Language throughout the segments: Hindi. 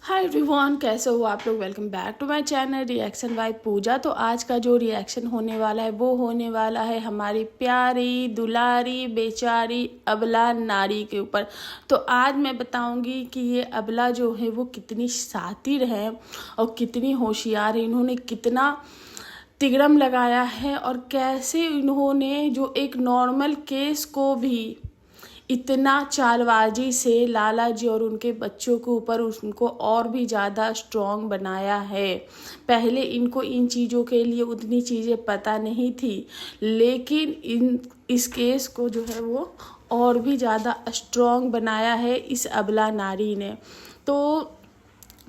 हाय एवरीवन, कैसे हो आप लोग। Welcome back to my channel reaction by Pooja. तो आज का जो रिएक्शन होने वाला है वो होने वाला है हमारी प्यारी दुलारी बेचारी अबला नारी के ऊपर। तो आज मैं बताऊंगी कि ये अबला जो है वो कितनी शातिर है और कितनी होशियार है। इन्होंने कितना तिगड़म लगाया है और कैसे इन्होंने जो एक नॉर्मल केस को भी इतना चालबाजी से लाला जी और उनके बच्चों के ऊपर उनको और भी ज़्यादा स्ट्रॉन्ग बनाया है। पहले इनको इन चीज़ों के लिए उतनी चीज़ें पता नहीं थी, लेकिन इस केस को जो है वो और भी ज़्यादा स्ट्रॉन्ग बनाया है इस अबला नारी ने। तो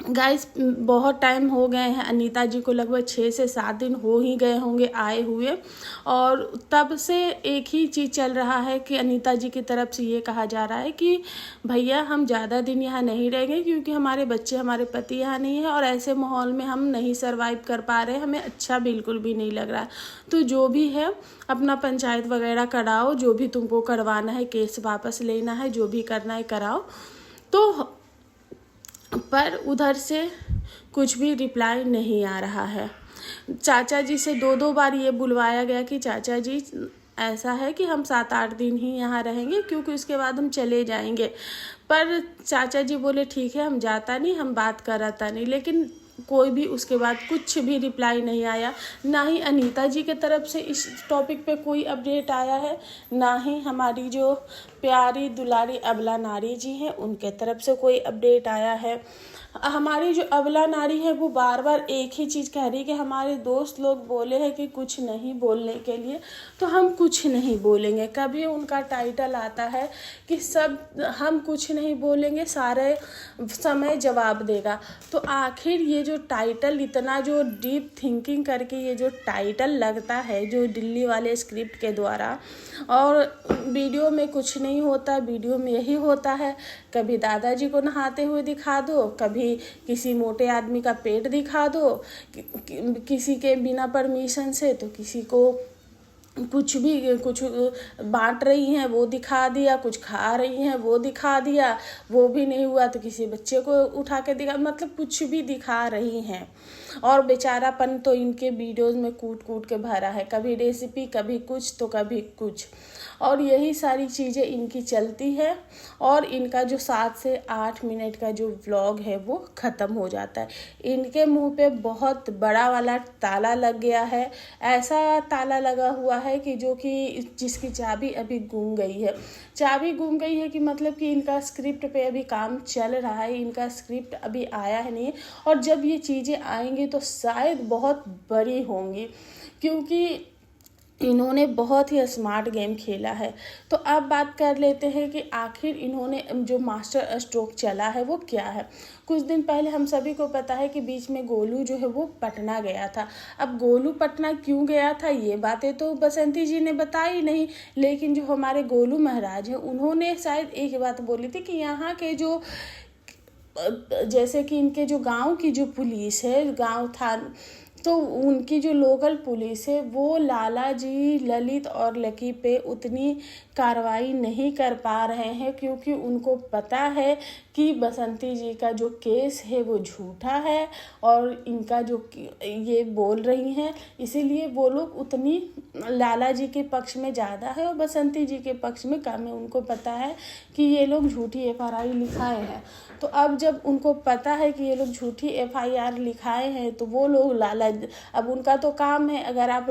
गाइस बहुत टाइम हो गए हैं, अनीता जी को लगभग 6 से 7 दिन हो ही गए होंगे आए हुए, और तब से एक ही चीज़ चल रहा है कि अनीता जी की तरफ से ये कहा जा रहा है कि भैया हम ज़्यादा दिन यहाँ नहीं रहेंगे क्योंकि हमारे बच्चे हमारे पति यहाँ नहीं है और ऐसे माहौल में हम नहीं सरवाइव कर पा रहे, हमें अच्छा बिल्कुल भी नहीं लग रहा है। तो जो भी है अपना पंचायत वगैरह कराओ, जो भी तुमको करवाना है, केस वापस लेना है, जो भी करना है कराओ। तो पर उधर से कुछ भी रिप्लाई नहीं आ रहा है। चाचा जी से 2-2 बार ये बुलवाया गया कि चाचा जी ऐसा है कि हम 7-8 दिन ही यहाँ रहेंगे क्योंकि उसके बाद हम चले जाएंगे। पर चाचा जी बोले ठीक है हम जाता नहीं, हम बात कराता नहीं, लेकिन कोई भी उसके बाद कुछ भी रिप्लाई नहीं आया। ना ही अनीता जी के तरफ से इस टॉपिक पे कोई अपडेट आया है, ना ही हमारी जो प्यारी दुलारी अबला नारी जी हैं उनके तरफ से कोई अपडेट आया है। हमारी जो अबला नारी है वो बार बार एक ही चीज़ कह रही है कि हमारे दोस्त लोग बोले हैं कि कुछ नहीं बोलने के लिए, तो हम कुछ नहीं बोलेंगे। कभी उनका टाइटल आता है कि सब हम कुछ नहीं बोलेंगे, सारे समय जवाब देगा। तो आखिर ये जो टाइटल इतना जो डीप थिंकिंग करके ये जो टाइटल लगता है जो दिल्ली वाले स्क्रिप्ट के द्वारा, और वीडियो में कुछ नहीं होता, वीडियो में यही होता है कभी दादाजी को नहाते हुए दिखा दो, कभी किसी मोटे आदमी का पेट दिखा दो, किसी के बिना परमिशन से, तो किसी को कुछ बांट रही हैं वो दिखा दिया, कुछ खा रही हैं वो दिखा दिया, वो भी नहीं हुआ तो किसी बच्चे को उठा के दिखा, मतलब कुछ भी दिखा रही हैं। और बेचारापन तो इनके वीडियोस में कूट कूट के भरा है, कभी रेसिपी, कभी कुछ तो कभी कुछ, और यही सारी चीज़ें इनकी चलती है। और इनका जो 7 से 8 मिनट का जो व्लॉग है वो ख़त्म हो जाता है। इनके मुंह पे बहुत बड़ा वाला ताला लग गया है, ऐसा ताला लगा हुआ है कि जिसकी चाबी अभी गुम गई है। चाबी गुम गई है कि मतलब कि इनका स्क्रिप्ट पे अभी काम चल रहा है, इनका स्क्रिप्ट अभी आया है नहीं, और जब ये चीज़ें आएंगी तो शायद बहुत बड़ी होंगी, क्योंकि इन्होंने बहुत ही स्मार्ट गेम खेला है। तो अब बात कर लेते हैं कि आखिर इन्होंने जो मास्टर स्ट्रोक चला है वो क्या है। कुछ दिन पहले हम सभी को पता है कि बीच में गोलू जो है वो पटना गया था। अब गोलू पटना क्यों गया था ये बातें तो बसंती जी ने बताई नहीं, लेकिन जो हमारे गोलू महाराज हैं उन्होंने शायद एक बात बोली थी कि यहाँ के जो जैसे कि इनके जो गांव की जो पुलिस है, गांव था, तो उनकी जो लोकल पुलिस है वो लाला जी, ललित और लकी पे उतनी कार्रवाई नहीं कर पा रहे हैं क्योंकि उनको पता है कि बसंती जी का जो केस है वो झूठा है और इनका जो ये बोल रही हैं, इसीलिए वो लोग उतनी लाला जी के पक्ष में ज़्यादा है और बसंती जी के पक्ष में कम है। उनको पता है कि ये लोग झूठी FRI लिखाए हैं, तो अब जब उनको पता है कि ये लोग झूठी FIR लिखाए हैं तो वो लोग अब उनका तो काम है, अगर आप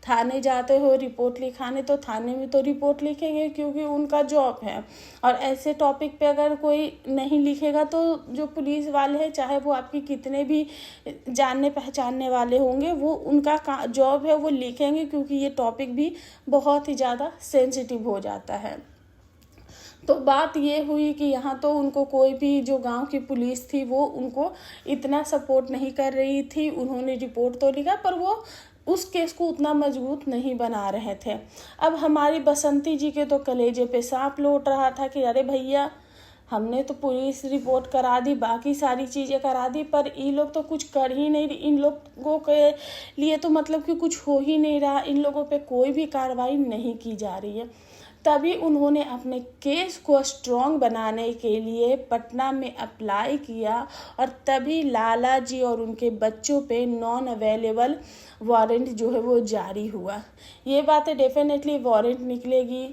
थाने जाते हो रिपोर्ट लिखाने तो थाने में तो रिपोर्ट लिखेंगे क्योंकि उनका जॉब है। और ऐसे टॉपिक पे अगर कोई नहीं लिखेगा तो जो पुलिस वाले हैं, चाहे वो आपकी कितने भी जानने पहचानने वाले होंगे, वो उनका जॉब है, वो लिखेंगे क्योंकि ये टॉपिक भी बहुत ही ज़्यादा सेंसिटिव हो जाता है। तो बात ये हुई कि यहाँ तो उनको कोई भी जो गांव की पुलिस थी वो उनको इतना सपोर्ट नहीं कर रही थी। उन्होंने रिपोर्ट तो लिखा पर वो उस केस को उतना मजबूत नहीं बना रहे थे। अब हमारी बसंती जी के तो कलेजे पे सांप लौट रहा था कि अरे भैया हमने तो पुलिस रिपोर्ट करा दी, बाकी सारी चीज़ें करा दी, पर इन लोग तो कुछ कर ही नहीं, इन लोगों के लिए तो मतलब कि कुछ हो ही नहीं रहा, इन लोगों पे कोई भी कार्रवाई नहीं की जा रही है। तभी उन्होंने अपने केस को स्ट्रॉन्ग बनाने के लिए पटना में अप्लाई किया और तभी लाला जी और उनके बच्चों पे नॉन अवेलेबल वारंट जो है वो जारी हुआ। ये बातें डेफिनेटली वारंट निकलेगी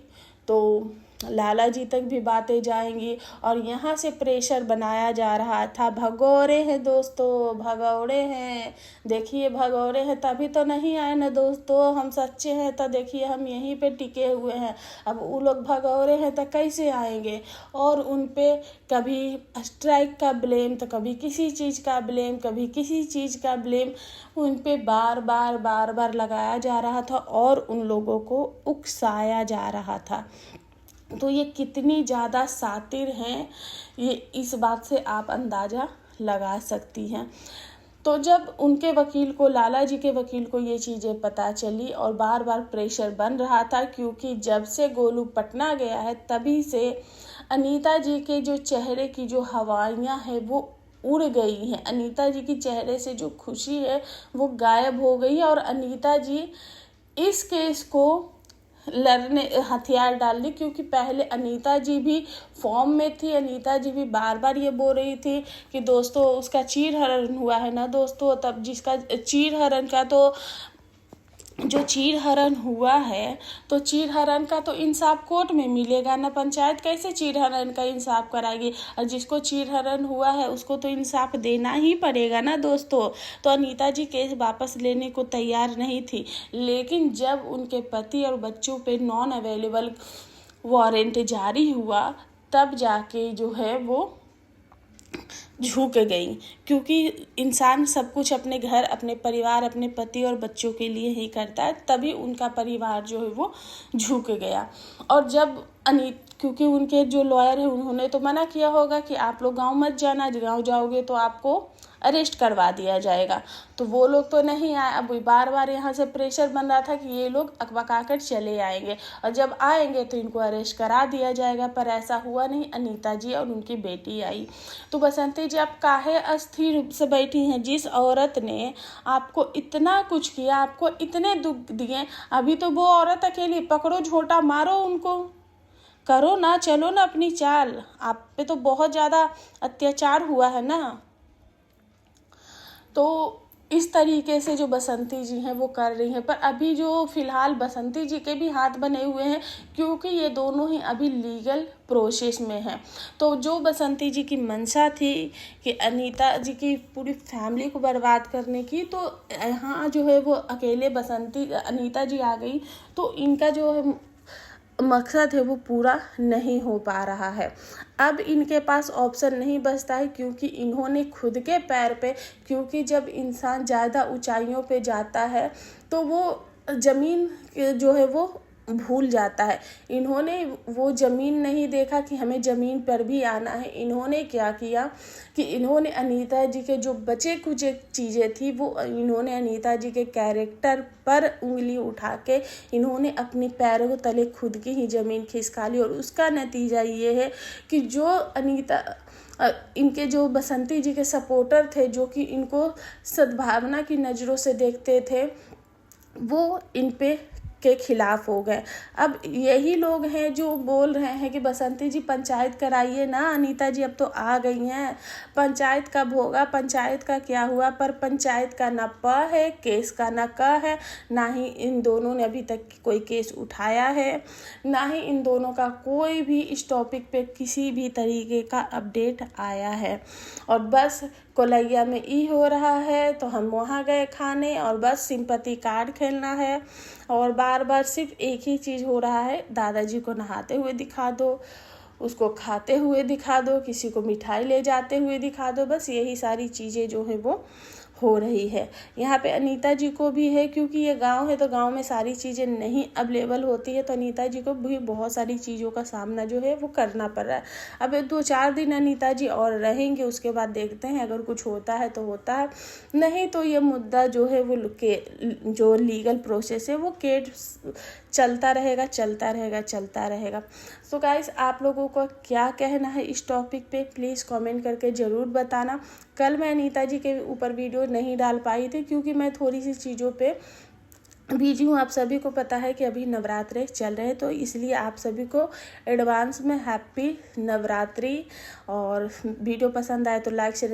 तो लाला जी तक भी बातें जाएंगी और यहाँ से प्रेशर बनाया जा रहा था। भगोड़े हैं दोस्तों, भगौड़े हैं, देखिए भगौड़े हैं तभी तो नहीं आए ना दोस्तों, हम सच्चे हैं तो देखिए हम यहीं पे टिके हुए हैं। अब वो लोग भगौड़े हैं तो कैसे आएंगे। और उन पे कभी स्ट्राइक का ब्लेम तो कभी किसी चीज़ का ब्लेम, कभी किसी चीज़ का ब्लेम उन पे बार बार लगाया जा रहा था और उन लोगों को उकसाया जा रहा था। तो ये कितनी ज़्यादा शातिर हैं ये इस बात से आप अंदाज़ा लगा सकती हैं। तो जब उनके वकील को, लाला जी के वकील को ये चीज़ें पता चली और बार बार प्रेशर बन रहा था, क्योंकि जब से गोलू पटना गया है तभी से अनीता जी के जो चेहरे की जो हवाइयाँ हैं वो उड़ गई हैं। अनीता जी की चेहरे से जो खुशी है वो गायब हो गई है और अनीता जी इस केस को लड़ने हथियार डाल ली, क्योंकि पहले अनीता जी भी फॉर्म में थी। अनीता जी भी बार बार ये बोल रही थी कि दोस्तों उसका चीरहरण हुआ है ना दोस्तों, तब जिसका चीरहरण का तो जो चीरहरण हुआ है तो चीरहरण का तो इंसाफ कोर्ट में मिलेगा ना, पंचायत कैसे चीरहरण का इंसाफ कराएगी। और जिसको चीरहरण हुआ है उसको तो इंसाफ देना ही पड़ेगा ना दोस्तों। तो अनीता जी केस वापस लेने को तैयार नहीं थी, लेकिन जब उनके पति और बच्चों पे नॉन अवेलेबल वारंट जारी हुआ तब जाके जो है वो झुक गई, क्योंकि इंसान सब कुछ अपने घर, अपने परिवार, अपने पति और बच्चों के लिए ही करता है। तभी उनका परिवार जो है वो झुक गया। और जब क्योंकि उनके जो लॉयर है उन्होंने तो मना किया होगा कि आप लोग गांव मत जाना, गांव जाओगे तो आपको अरेस्ट करवा दिया जाएगा। तो वो लोग तो नहीं आए। अब बार बार यहाँ से प्रेशर बन रहा था कि ये लोग अकबका कर चले आएंगे और जब आएंगे तो इनको अरेस्ट करा दिया जाएगा, पर ऐसा हुआ नहीं। अनीता जी और उनकी बेटी आई। तो बसंती जी आप काहे अस्थिर रूप से बैठी हैं? जिस औरत ने आपको इतना कुछ किया, आपको इतने दुख दिए, अभी तो वो औरत अकेली, पकड़ो झोटा मारो उनको, करो ना, चलो ना अपनी चाल। आप पे तो बहुत ज़्यादा अत्याचार हुआ है ना। तो इस तरीके से जो बसंती जी हैं वो कर रही हैं, पर अभी जो फ़िलहाल बसंती जी के भी हाथ बने हुए हैं, क्योंकि ये दोनों ही अभी लीगल प्रोसेस में हैं। तो जो बसंती जी की मंशा थी कि अनीता जी की पूरी फैमिली को बर्बाद करने की, तो यहाँ जो है वो अकेले अनीता जी आ गई, तो इनका जो है मकसद है वो पूरा नहीं हो पा रहा है। अब इनके पास ऑप्शन नहीं बचता है, क्योंकि इन्होंने खुद के पैर पे, क्योंकि जब इंसान ज़्यादा ऊंचाइयों पे जाता है तो वो ज़मीन जो है वो भूल जाता है। इन्होंने वो ज़मीन नहीं देखा कि हमें ज़मीन पर भी आना है। इन्होंने क्या किया कि इन्होंने अनीता जी के जो बचे कुछ चीज़ें थी वो इन्होंने अनीता जी के कैरेक्टर पर उंगली उठा के इन्होंने अपनी पैरों के तले खुद की ही ज़मीन खिसका ली। और उसका नतीजा ये है कि जो इनके जो बसंती जी के सपोर्टर थे, जो कि इनको सद्भावना की नज़रों से देखते थे, वो इन पे के खिलाफ हो गए। अब यही लोग हैं जो बोल रहे हैं कि बसंती जी पंचायत कराइए ना, अनीता जी अब तो आ गई हैं, पंचायत कब होगा, पंचायत का क्या हुआ। पर पंचायत का ना प है, केस का ना क है, ना ही इन दोनों ने अभी तक कोई केस उठाया है, ना ही इन दोनों का कोई भी इस टॉपिक पे किसी भी तरीके का अपडेट आया है। और बस कोलैया में ई हो रहा है तो हम वहाँ गए खाने और बस सिंपैथी कार्ड खेलना है। और बार बार सिर्फ एक ही चीज़ हो रहा है, दादाजी को नहाते हुए दिखा दो, उसको खाते हुए दिखा दो, किसी को मिठाई ले जाते हुए दिखा दो। बस यही सारी चीज़ें जो है वो हो रही है। यहाँ पे अनीता जी को भी है, क्योंकि ये गांव है तो गांव में सारी चीज़ें नहीं अवेलेबल होती है, तो अनीता जी को भी बहुत सारी चीज़ों का सामना जो है वो करना पड़ रहा है। अब 2-4 दिन अनीता जी और रहेंगे, उसके बाद देखते हैं अगर कुछ होता है तो होता है, नहीं तो ये मुद्दा जो है वो जो लीगल प्रोसेस है वो चलता रहेगा। सो गाइस, आप लोगों को क्या कहना है इस टॉपिक पे प्लीज़ कमेंट करके ज़रूर बताना। कल मैं अनीता जी के ऊपर वीडियो नहीं डाल पाई थी, क्योंकि मैं थोड़ी सी चीज़ों पे बिजी हूँ। आप सभी को पता है कि अभी नवरात्रे चल रहे हैं, तो इसलिए आप सभी को एडवांस में हैप्पी नवरात्रि। और वीडियो पसंद आए तो लाइक शेयर